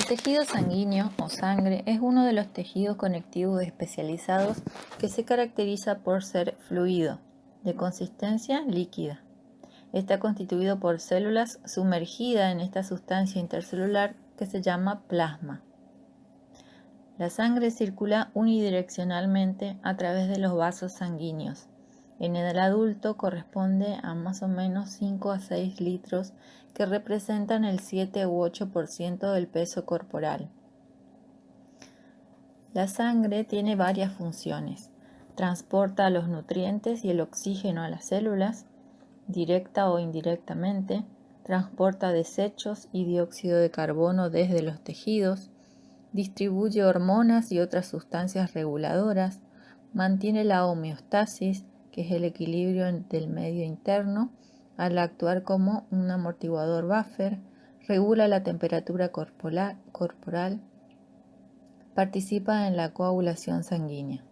El tejido sanguíneo o sangre es uno de los tejidos conectivos especializados que se caracteriza por ser fluido, de consistencia líquida. Está constituido por células sumergidas en esta sustancia intercelular que se llama plasma. La sangre circula unidireccionalmente a través de los vasos sanguíneos. En el adulto corresponde a más o menos 5 a 6 litros que representan el 7 u 8% del peso corporal. La sangre tiene varias funciones. Transporta los nutrientes y el oxígeno a las células, directa o indirectamente. Transporta desechos y dióxido de carbono desde los tejidos. Distribuye hormonas y otras sustancias reguladoras. Mantiene la homeostasis, que es el equilibrio del medio interno, al actuar como un amortiguador buffer. Regula la temperatura corporal. Participa en la coagulación sanguínea.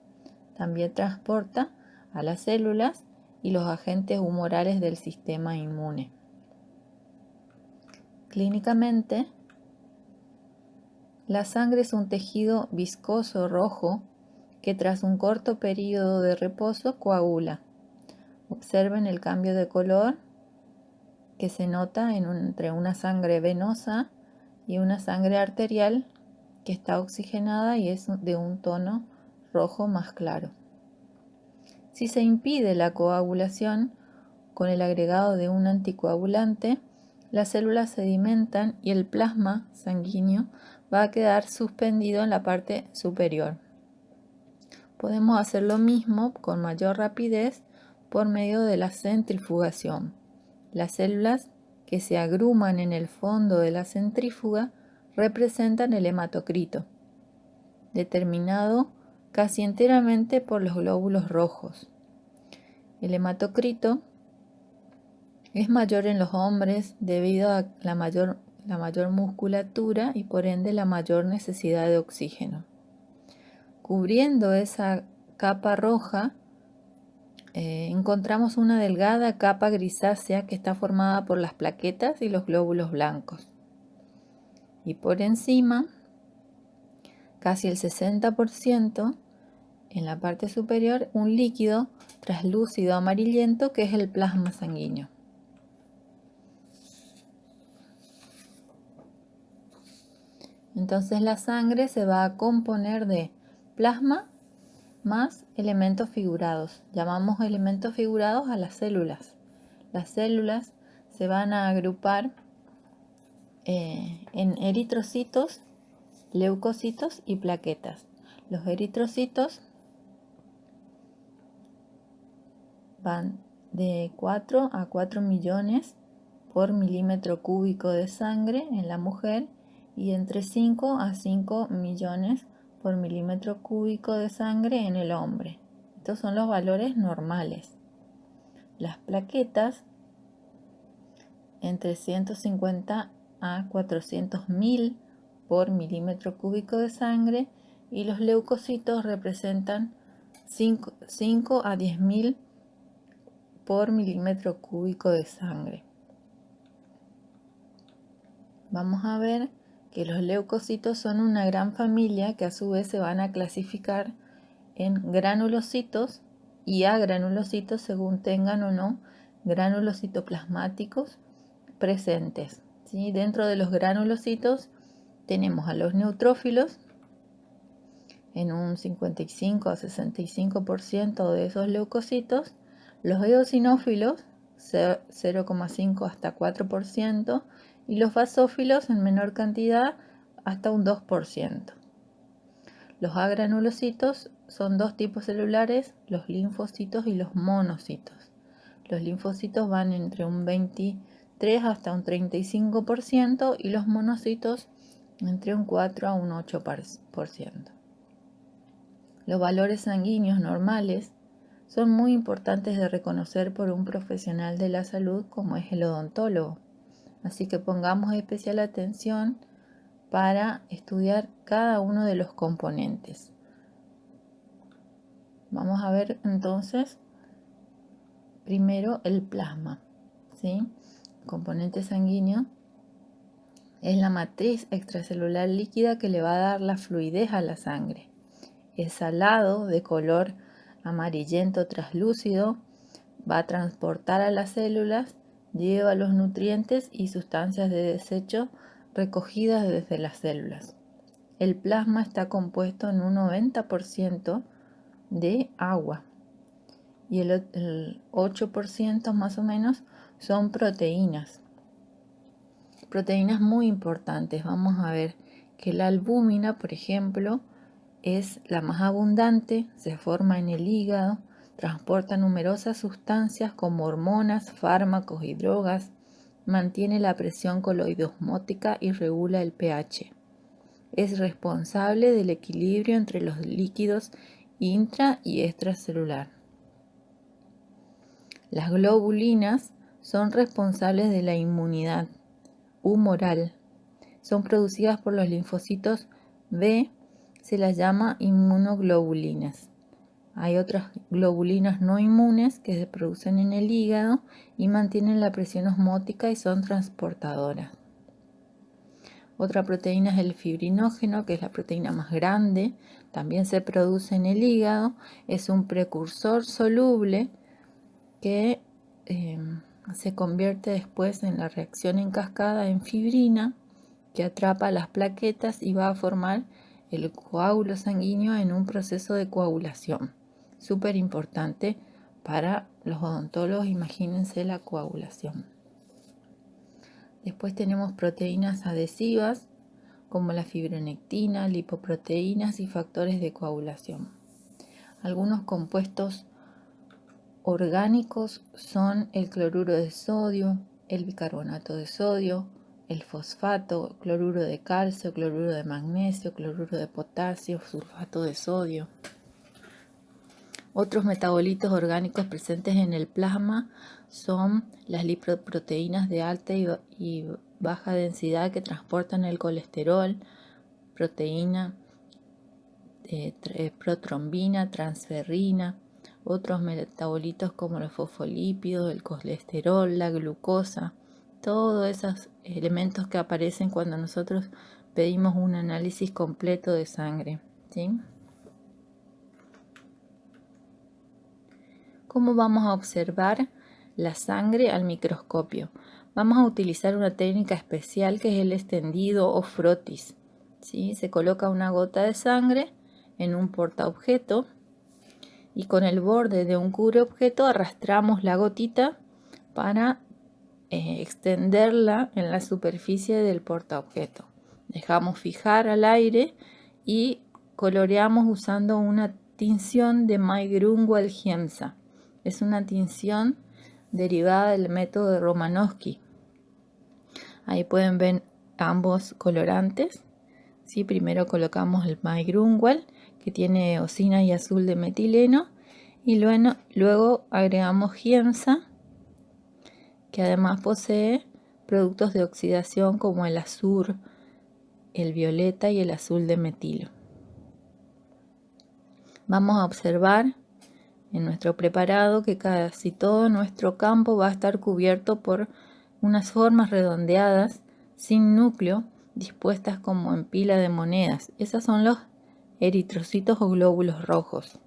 También transporta a las células y los agentes humorales del sistema inmune. Clínicamente, la sangre es un tejido viscoso rojo que tras un corto periodo de reposo coagula. Observen el cambio de color que se nota entre una sangre venosa y una sangre arterial que está oxigenada y es de un tono rojo más claro. Si se impide la coagulación con el agregado de un anticoagulante, las células sedimentan y el plasma sanguíneo va a quedar suspendido en la parte superior. Podemos hacer lo mismo con mayor rapidez por medio de la centrifugación. Las células que se agruman en el fondo de la centrífuga representan el hematocrito, determinado casi enteramente por los glóbulos rojos. El hematocrito es mayor en los hombres debido a la mayor musculatura y por ende la mayor necesidad de oxígeno. Cubriendo esa capa roja encontramos una delgada capa grisácea que está formada por las plaquetas y los glóbulos blancos. Y por encima, casi el 60%, en la parte superior, un líquido translúcido amarillento que es el plasma sanguíneo. Entonces la sangre se va a componer de plasma más elementos figurados. Llamamos elementos figurados a las células. Las células se van a agrupar en eritrocitos, leucocitos y plaquetas. Los eritrocitos van de 4 a 4 millones por milímetro cúbico de sangre en la mujer y entre 5 a 5 millones por milímetro cúbico de sangre en el hombre. Estos son los valores normales. Las plaquetas entre 150 a 400.000 por milímetro cúbico de sangre y los leucocitos representan 5 a 10.000 por milímetro cúbico de sangre. Vamos a ver que los leucocitos son una gran familia que a su vez se van a clasificar en granulocitos y agranulocitos según tengan o no gránulos citoplasmáticos presentes. ¿Sí? Dentro de los granulocitos tenemos a los neutrófilos en un 55 a 65% de esos leucocitos, los eosinófilos 0,5 hasta 4% y los basófilos en menor cantidad hasta un 2%. Los agranulocitos son dos tipos celulares, los linfocitos y los monocitos. Los linfocitos van entre un 23 hasta un 35% y los monocitos entre un 4 a un 8%. Los valores sanguíneos normales son muy importantes de reconocer por un profesional de la salud como es el odontólogo. Así que pongamos especial atención para estudiar cada uno de los componentes. Vamos a ver entonces primero el plasma, ¿sí? Componente sanguíneo Es la matriz extracelular líquida que le va a dar la fluidez a la sangre. Es salado, de color amarillento translúcido, va a transportar a las células, lleva los nutrientes y sustancias de desecho recogidas desde las células. El plasma está compuesto en un 90% de agua y el 8% más o menos son proteínas. Proteínas muy importantes. Vamos a ver que la albúmina, por ejemplo, es la más abundante, se forma en el hígado, transporta numerosas sustancias como hormonas, fármacos y drogas, mantiene la presión coloidosmótica y regula el pH. Es responsable del equilibrio entre los líquidos intra y extracelular. Las globulinas son responsables de la inmunidad humoral. Son producidas por los linfocitos B, se las llama inmunoglobulinas. Hay otras globulinas no inmunes que se producen en el hígado y mantienen la presión osmótica y son transportadoras. Otra proteína es el fibrinógeno, que es la proteína más grande, también se produce en el hígado, es un precursor soluble que se convierte después en la reacción en cascada en fibrina, que atrapa las plaquetas y va a formar el coágulo sanguíneo en un proceso de coagulación. Súper importante para los odontólogos, imagínense la coagulación. Después tenemos proteínas adhesivas como la fibronectina, lipoproteínas y factores de coagulación. Algunos compuestos orgánicos son el cloruro de sodio, el bicarbonato de sodio, el fosfato, cloruro de calcio, cloruro de magnesio, cloruro de potasio, sulfato de sodio. Otros metabolitos orgánicos presentes en el plasma son las lipoproteínas de alta y baja densidad que transportan el colesterol, proteína, protrombina, transferrina, otros metabolitos como los fosfolípidos, el colesterol, la glucosa, todos esos elementos que aparecen cuando nosotros pedimos un análisis completo de sangre, ¿sí? ¿Cómo vamos a observar la sangre al microscopio? Vamos a utilizar una técnica especial que es el extendido o frotis, ¿sí? Se coloca una gota de sangre en un portaobjeto y con el borde de un cubreobjeto arrastramos la gotita para extenderla en la superficie del portaobjeto. Dejamos fijar al aire y coloreamos usando una tinción de May-Grunwald-Hiemsa. Es una tinción derivada del método de Romanowsky. Ahí pueden ver ambos colorantes. ¿Sí? Primero colocamos el May-Grunwald, que tiene eosina y azul de metileno, y luego agregamos Hiemsa, que además posee productos de oxidación como el azur, el violeta y el azul de metilo. Vamos a observar en nuestro preparado que casi todo nuestro campo va a estar cubierto por unas formas redondeadas sin núcleo dispuestas como en pila de monedas. Esos son los eritrocitos o glóbulos rojos.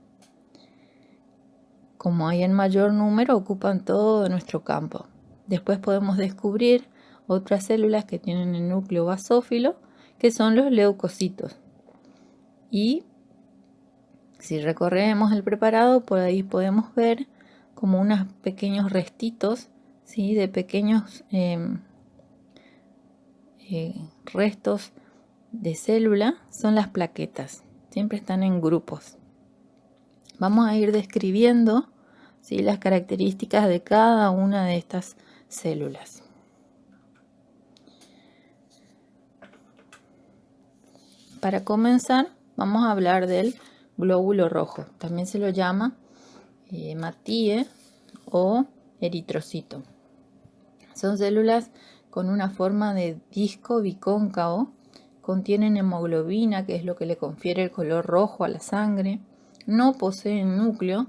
Como hay en mayor número, ocupan todo nuestro campo. Después podemos descubrir otras células que tienen el núcleo basófilo, que son los leucocitos. Y si recorremos el preparado, por ahí podemos ver como unos pequeños restitos, ¿sí? De pequeños restos de célula, son las plaquetas. Siempre están en grupos. Vamos a ir describiendo, ¿sí? Las características de cada una de estas células. Para comenzar, vamos a hablar del glóbulo rojo. También se lo llama matie o eritrocito. Son células con una forma de disco bicóncavo. Contienen hemoglobina, que es lo que le confiere el color rojo a la sangre. No poseen núcleo,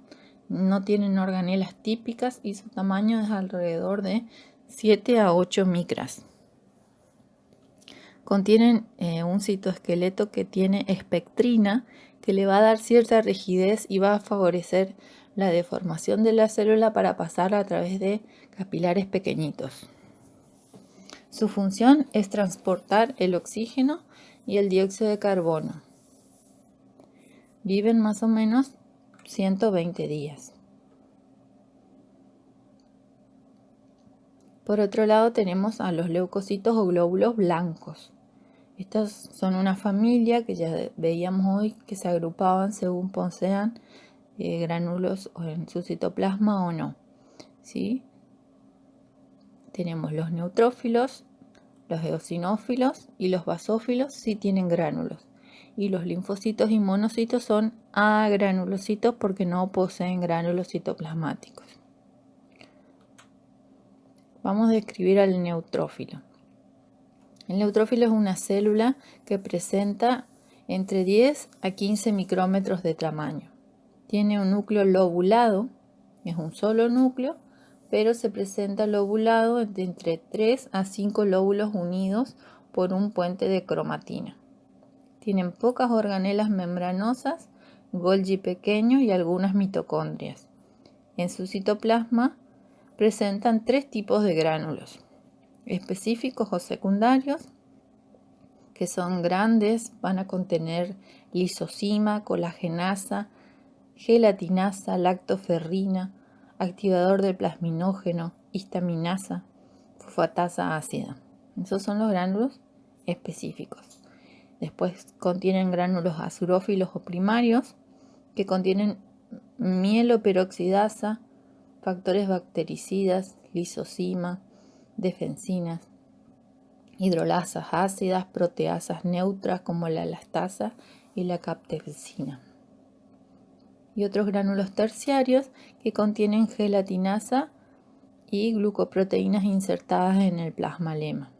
no tienen organelas típicas y su tamaño es alrededor de 7 a 8 micras. contienen un citoesqueleto que tiene espectrina, que le va a dar cierta rigidez y va a favorecer la deformación de la célula para pasarla a través de capilares pequeñitos. Su función es transportar el oxígeno y el dióxido de carbono. Viven más o menos 120 días. Por otro lado tenemos a los leucocitos o glóbulos blancos. Estos son una familia que ya veíamos hoy que se agrupaban según posean gránulos en su citoplasma o no, ¿sí? Tenemos los neutrófilos, los eosinófilos y los basófilos sí tienen gránulos. Y los linfocitos y monocitos son agranulocitos porque no poseen gránulos citoplasmáticos. Vamos a describir al neutrófilo. El neutrófilo es una célula que presenta entre 10 a 15 micrómetros de tamaño. Tiene un núcleo lobulado, es un solo núcleo, pero se presenta lobulado de entre 3 a 5 lóbulos unidos por un puente de cromatina. Tienen pocas organelas membranosas, Golgi pequeño y algunas mitocondrias. En su citoplasma presentan 3 tipos de gránulos, específicos o secundarios, que son grandes, van a contener lisosima, colagenasa, gelatinasa, lactoferrina, activador del plasminógeno, histaminasa, fosfatasa ácida. Esos son los gránulos específicos. Después contienen gránulos azurófilos o primarios, que contienen mieloperoxidasa, factores bactericidas, lisosima, defensinas, hidrolasas ácidas, proteasas neutras como la elastasa y la captepsina. Y otros gránulos terciarios que contienen gelatinasa y glucoproteínas insertadas en el plasmalema.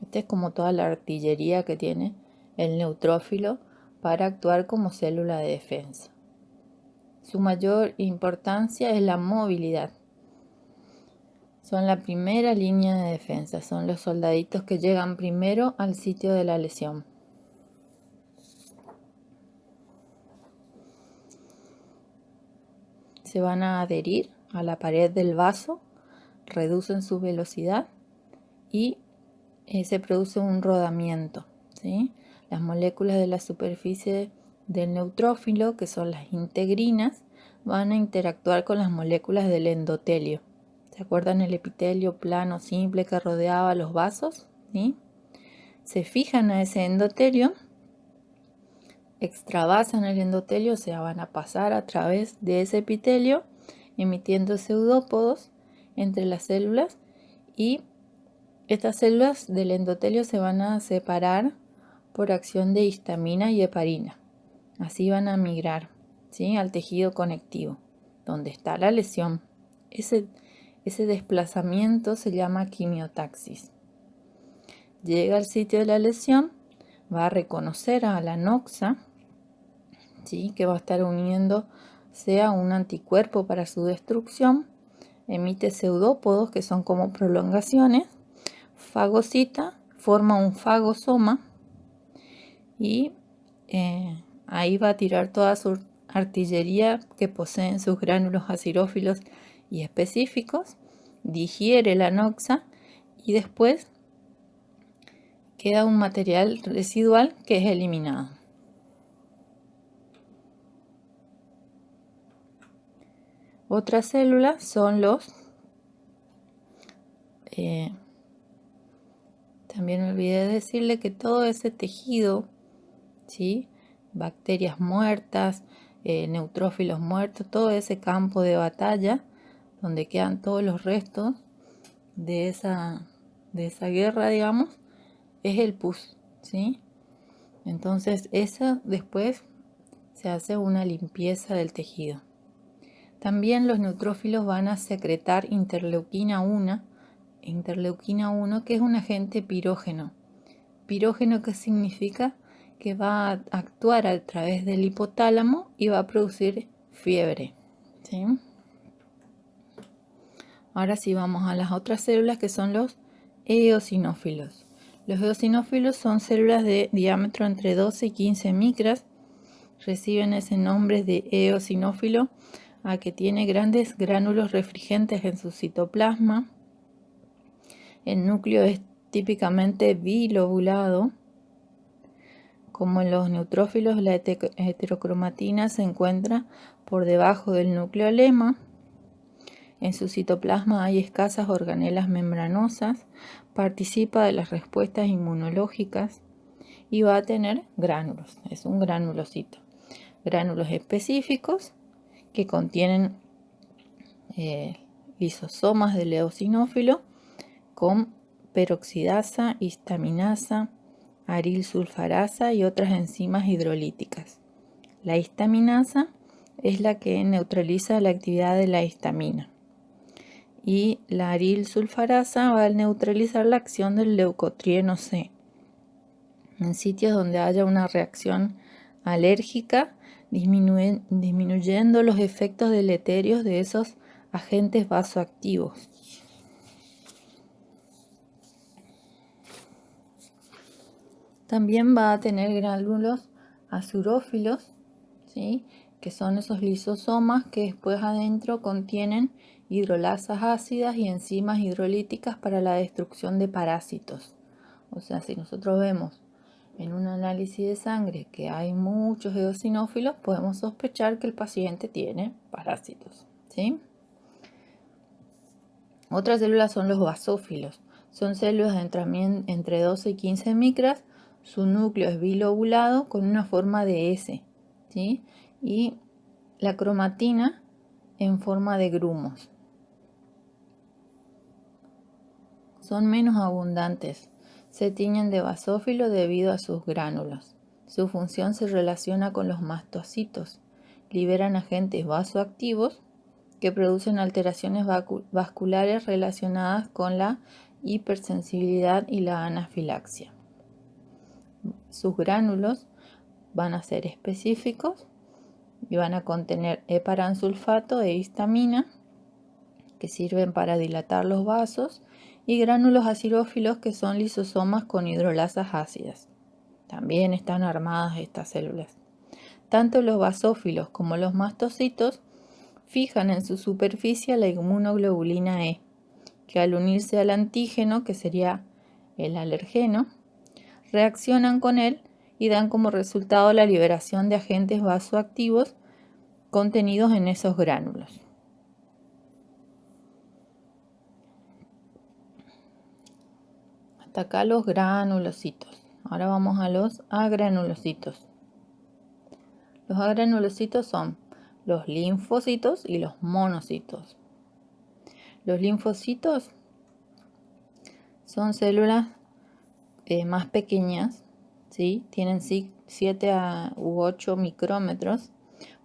Esta es como toda la artillería que tiene el neutrófilo para actuar como célula de defensa. Su mayor importancia es la movilidad. Son la primera línea de defensa, son los soldaditos que llegan primero al sitio de la lesión. Se van a adherir a la pared del vaso, reducen su velocidad y se produce un rodamiento, ¿sí? Las moléculas de la superficie del neutrófilo, que son las integrinas, van a interactuar con las moléculas del endotelio. ¿Se acuerdan el epitelio plano simple que rodeaba los vasos? ¿Sí? Se fijan a ese endotelio, extravasan el endotelio, o sea, van a pasar a través de ese epitelio, emitiendo pseudópodos entre las células, y estas células del endotelio se van a separar por acción de histamina y heparina. Así van a migrar, ¿sí?, al tejido conectivo, donde está la lesión. Ese desplazamiento se llama quimiotaxis. Llega al sitio de la lesión, va a reconocer a la noxa, ¿sí?, que va a estar uniéndose a un anticuerpo para su destrucción, emite pseudópodos que son como prolongaciones, fagocita, forma un fagosoma y ahí va a tirar toda su artillería que poseen sus gránulos acirófilos y específicos, digiere la noxa y después queda un material residual que es eliminado. Otras células son los, también me olvidé de decirle que todo ese tejido, ¿sí?, bacterias muertas, neutrófilos muertos, todo ese campo de batalla donde quedan todos los restos de esa guerra, digamos, es el pus, ¿sí? Entonces eso después se hace una limpieza del tejido. También los neutrófilos van a secretar interleuquina 1, que es un agente pirógeno. Pirógeno, ¿qué significa? Que va a actuar a través del hipotálamo y va a producir fiebre, ¿sí? Ahora sí vamos a las otras células que son los eosinófilos. Los eosinófilos son células de diámetro entre 12 y 15 micras. Reciben ese nombre de eosinófilo a que tiene grandes gránulos refringentes en su citoplasma. El núcleo es típicamente bilobulado. Como en los neutrófilos, la heterocromatina se encuentra por debajo del núcleo lema. En su citoplasma hay escasas organelas membranosas, participa de las respuestas inmunológicas y va a tener gránulos, es un granulocito. Gránulos específicos que contienen lisosomas del eosinófilo con peroxidasa, histaminasa, arilsulfarasa y otras enzimas hidrolíticas. La histaminasa es la que neutraliza la actividad de la histamina y la arilsulfarasa va a neutralizar la acción del leucotrieno C. En sitios donde haya una reacción alérgica, disminuyendo los efectos deleterios de esos agentes vasoactivos. También va a tener gránulos azurófilos, ¿sí? Que son esos lisosomas que después adentro contienen hidrolasas ácidas y enzimas hidrolíticas para la destrucción de parásitos. O sea, si nosotros vemos en un análisis de sangre que hay muchos eosinófilos, podemos sospechar que el paciente tiene parásitos, ¿sí? Otras células son los basófilos. Son células de entre 12 y 15 micras. Su núcleo es bilobulado con una forma de S, ¿sí? Y la cromatina en forma de grumos. Son menos abundantes. Se tiñen de basófilo debido a sus gránulos. Su función se relaciona con los mastocitos. Liberan agentes vasoactivos que producen alteraciones vasculares relacionadas con la hipersensibilidad y la anafilaxia. Sus gránulos van a ser específicos y van a contener heparansulfato e histamina, que sirven para dilatar los vasos, y gránulos acirófilos, que son lisosomas con hidrolasas ácidas. También están armadas estas células. Tanto los basófilos como los mastocitos fijan en su superficie la inmunoglobulina E, que al unirse al antígeno, que sería el alergeno, reaccionan con él y dan como resultado la liberación de agentes vasoactivos contenidos en esos gránulos. Hasta acá los granulocitos. Ahora vamos a los agranulocitos. Los agranulocitos son los linfocitos y los monocitos. Los linfocitos son células más pequeñas, ¿sí? Tienen 7 u 8 micrómetros.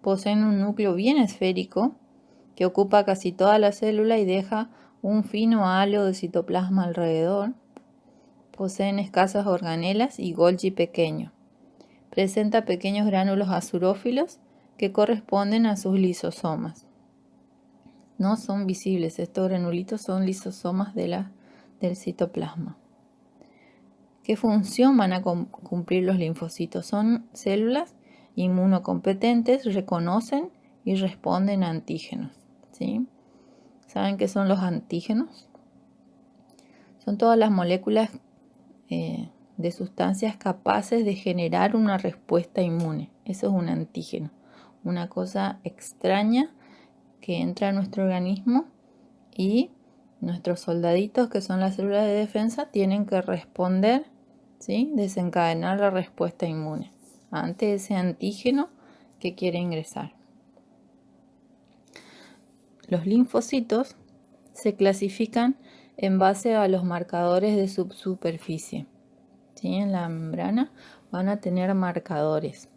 Poseen un núcleo bien esférico que ocupa casi toda la célula y deja un fino halo de citoplasma alrededor. Poseen escasas organelas y Golgi pequeño. Presenta pequeños gránulos azurófilos que corresponden a sus lisosomas. No son visibles, estos granulitos son lisosomas del citoplasma. ¿Qué función van a cumplir los linfocitos? Son células inmunocompetentes, reconocen y responden a antígenos, ¿sí? ¿Saben qué son los antígenos? Son todas las moléculas de sustancias capaces de generar una respuesta inmune. Eso es un antígeno, una cosa extraña que entra a nuestro organismo y nuestros soldaditos, que son las células de defensa, tienen que responder, ¿sí? Desencadenar la respuesta inmune ante ese antígeno que quiere ingresar. Los linfocitos se clasifican en base a los marcadores de subsuperficie, ¿sí? En la membrana van a tener marcadores.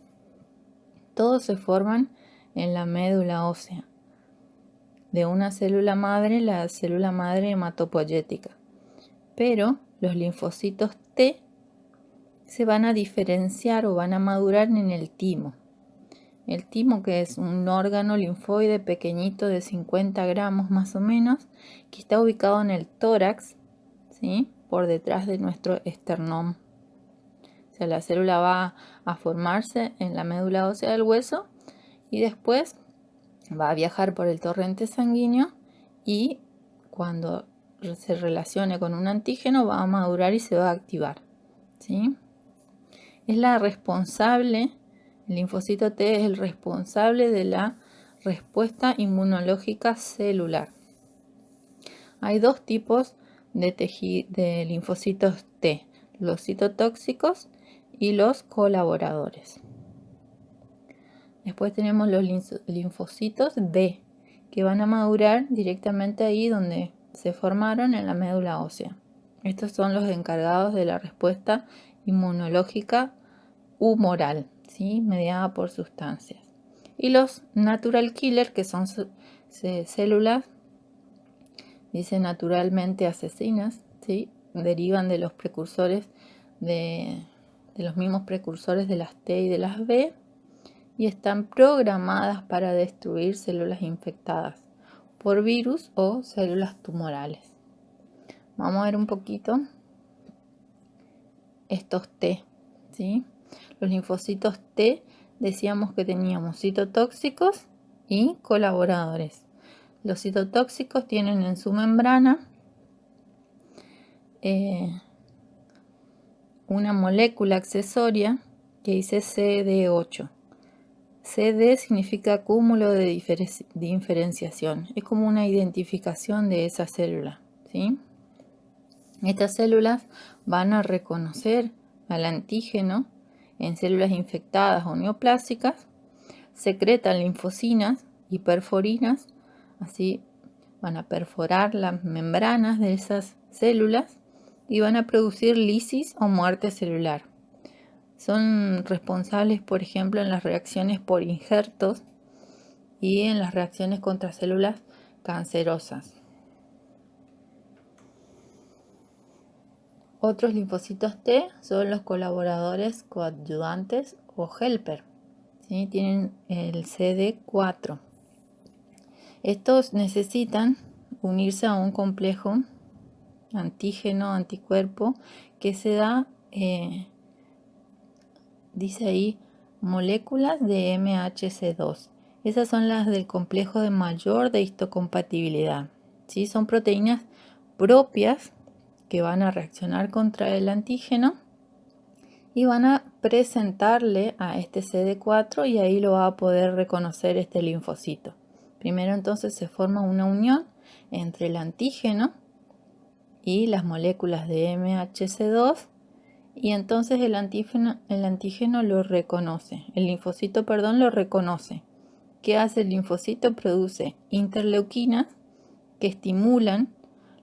Todos se forman en la médula ósea de una célula madre, la célula madre hematopoyética. Pero los linfocitos T se van a diferenciar o van a madurar en el timo. El timo, que es un órgano linfoide pequeñito de 50 gramos más o menos, que está ubicado en el tórax, ¿sí? por detrás de nuestro esternón. O sea, la célula va a formarse en la médula ósea del hueso y después va a viajar por el torrente sanguíneo y cuando se relacione con un antígeno va a madurar y se va a activar, ¿sí? Es la responsable, el linfocito T es el responsable de la respuesta inmunológica celular. Hay dos tipos de linfocitos T, los citotóxicos y los colaboradores. Después tenemos los linfocitos B, que van a madurar directamente ahí donde se formaron en la médula ósea. Estos son los encargados de la respuesta inmunológica humoral, ¿sí? Mediada por sustancias. Y los natural killer, que son células, dice naturalmente asesinas, ¿sí? Derivan de los precursores de los mismos precursores de las T y de las B y están programadas para destruir células infectadas por virus o células tumorales. Vamos a ver un poquito estos T, ¿sí? Los linfocitos T decíamos que teníamos citotóxicos y colaboradores. Los citotóxicos tienen en su membrana una molécula accesoria que dice CD8. CD significa cúmulo de diferenciación. Es como una identificación de esa célula, ¿sí? Estas células van a reconocer al antígeno en células infectadas o neoplásicas, secretan linfocinas y perforinas, así van a perforar las membranas de esas células y van a producir lisis o muerte celular. Son responsables, por ejemplo, en las reacciones por injertos y en las reacciones contra células cancerosas. Otros linfocitos T son los colaboradores coadyuvantes o helper, ¿sí? Tienen el CD4. Estos necesitan unirse a un complejo antígeno-anticuerpo que se da, dice ahí, moléculas de MHC2. Esas son las del complejo de mayor de histocompatibilidad, ¿sí? Son proteínas propias que van a reaccionar contra el antígeno y van a presentarle a este CD4 y ahí lo va a poder reconocer este linfocito. Primero entonces se forma una unión entre el antígeno y las moléculas de MHC2 y entonces el antígeno lo reconoce, el linfocito, perdón, lo reconoce. ¿Qué hace el linfocito? Produce interleuquinas que estimulan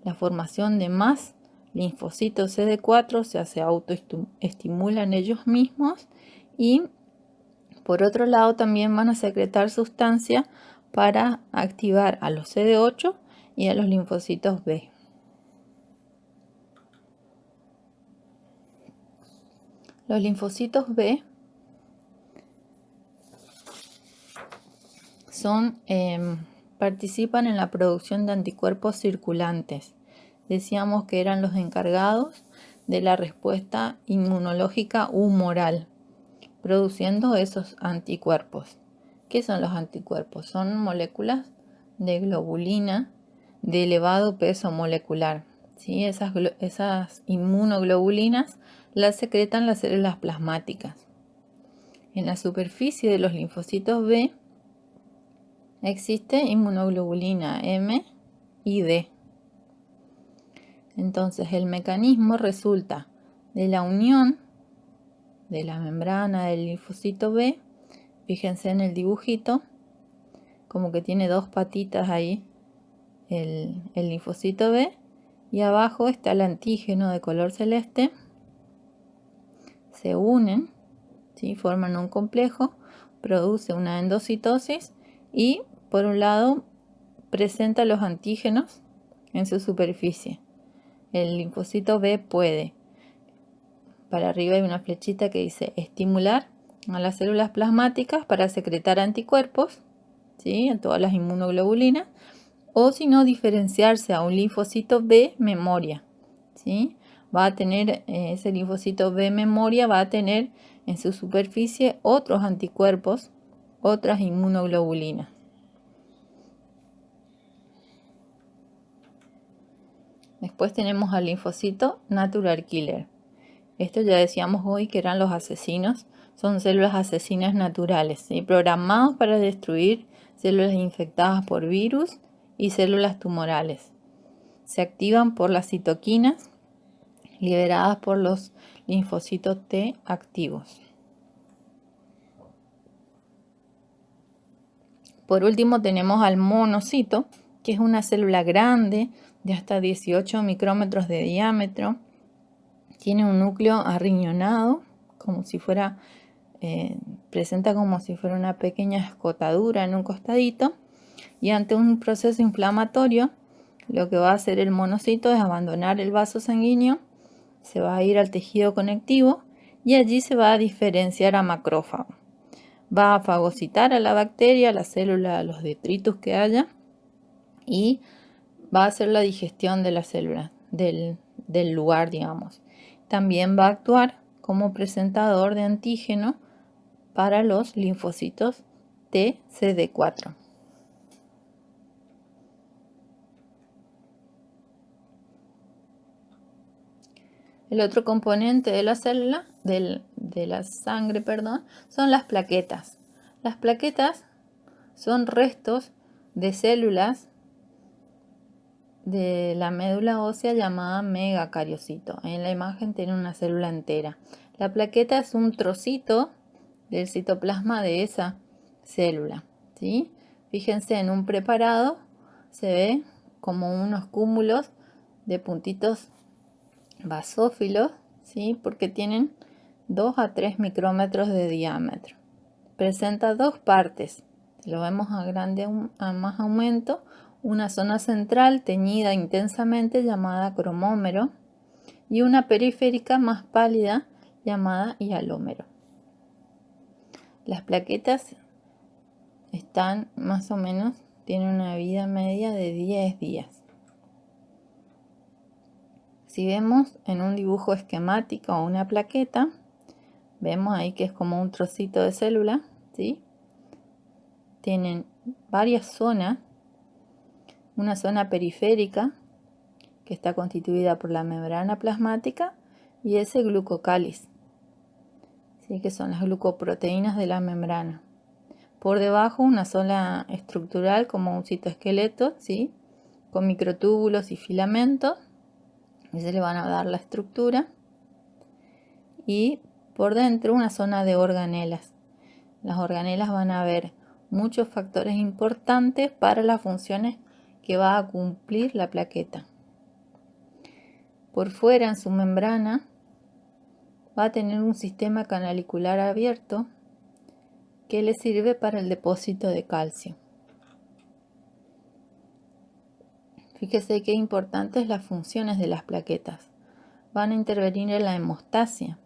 la formación de más linfocitos CD4, o sea, se autoestimulan ellos mismos y por otro lado también van a secretar sustancia para activar a los CD8 y a los linfocitos B. Los linfocitos B participan en la producción de anticuerpos circulantes. Decíamos que eran los encargados de la respuesta inmunológica humoral, produciendo esos anticuerpos. ¿Qué son los anticuerpos? Son moléculas de globulina de elevado peso molecular, ¿sí? Esas inmunoglobulinas las secretan las células plasmáticas. En la superficie de los linfocitos B existe inmunoglobulina M y D. Entonces el mecanismo resulta de la unión de la membrana del linfocito B. Fíjense en el dibujito, como que tiene dos patitas ahí el linfocito B y abajo está el antígeno de color celeste. Se unen, ¿sí? Forman un complejo, produce una endocitosis y por un lado presenta los antígenos en su superficie. El linfocito B puede, para arriba hay una flechita que dice estimular a las células plasmáticas para secretar anticuerpos, ¿sí? En todas las inmunoglobulinas, o si no, diferenciarse a un linfocito B memoria, ¿sí? va a tener, ese linfocito B memoria va a tener en su superficie otros anticuerpos, otras inmunoglobulinas. Después tenemos al linfocito natural killer. Esto ya decíamos hoy que eran los asesinos, son células asesinas naturales, ¿sí? Programados para destruir células infectadas por virus y células tumorales. Se activan por las citoquinas liberadas por los linfocitos T activos. Por último tenemos al monocito, que es una célula grande de hasta 18 micrómetros de diámetro. Tiene un núcleo arriñonado, como si fuera, presenta como si fuera una pequeña escotadura en un costadito. Y ante un proceso inflamatorio, lo que va a hacer el monocito es abandonar el vaso sanguíneo, se va a ir al tejido conectivo y allí se va a diferenciar a macrófago. Va a fagocitar a la bacteria, a la célula, a los detritus que haya y va a hacer la digestión de la célula, del lugar, digamos. También va a actuar como presentador de antígeno para los linfocitos T CD4. El otro componente de la célula, de la sangre, son las plaquetas. Las plaquetas son restos de células de la médula ósea llamada megacariocito. En la imagen tiene una célula entera. La plaqueta es un trocito del citoplasma de esa célula, ¿sí? Fíjense, en un preparado se ve como unos cúmulos de puntitos basófilos, ¿sí? Porque tienen 2 a 3 micrómetros de diámetro. Presenta dos partes, lo vemos a más aumento, una zona central teñida intensamente llamada cromómero y una periférica más pálida llamada hialómero. Las plaquetas están más o menos, tienen una vida media de 10 días. Si vemos en un dibujo esquemático una plaqueta, vemos ahí que es como un trocito de célula, ¿sí? Tienen varias zonas, una zona periférica que está constituida por la membrana plasmática y ese glucocáliz, ¿sí? Que son las glucoproteínas de la membrana. Por debajo una zona estructural como un citoesqueleto, ¿sí? Con microtúbulos y filamentos, y se le van a dar la estructura. Y por dentro una zona de organelas. Las organelas van a ver muchos factores importantes para las funciones que va a cumplir la plaqueta. Por fuera, en su membrana, va a tener un sistema canalicular abierto que le sirve para el depósito de calcio. Fíjese qué importantes las funciones de las plaquetas. Van a intervenir en la hemostasia.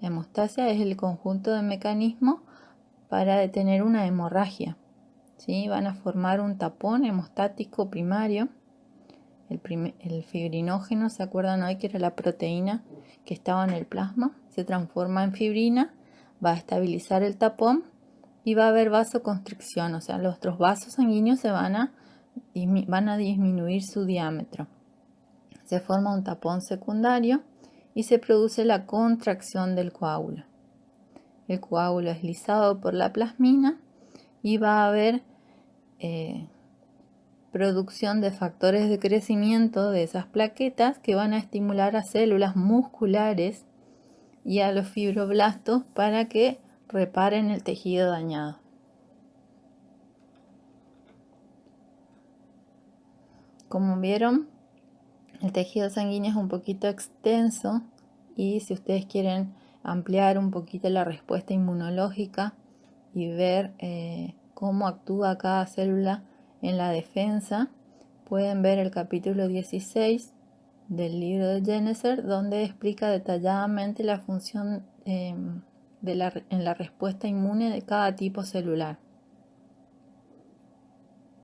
La hemostasia es el conjunto de mecanismos para detener una hemorragia, ¿sí? Van a formar un tapón hemostático primario. El fibrinógeno, ¿se acuerdan hoy que era la proteína que estaba en el plasma? Se transforma en fibrina, va a estabilizar el tapón y va a haber vasoconstricción, o sea, los otros vasos sanguíneos van a disminuir su diámetro. Se forma un tapón secundario y se produce la contracción del coágulo. El coágulo es lisado por la plasmina y va a haber producción de factores de crecimiento de esas plaquetas que van a estimular a células musculares y a los fibroblastos para que reparen el tejido dañado. Como vieron, el tejido sanguíneo es un poquito extenso y si ustedes quieren ampliar un poquito la respuesta inmunológica y ver cómo actúa cada célula en la defensa, pueden ver el capítulo 16 del libro de Jenneser, donde explica detalladamente la función en la respuesta inmune de cada tipo celular.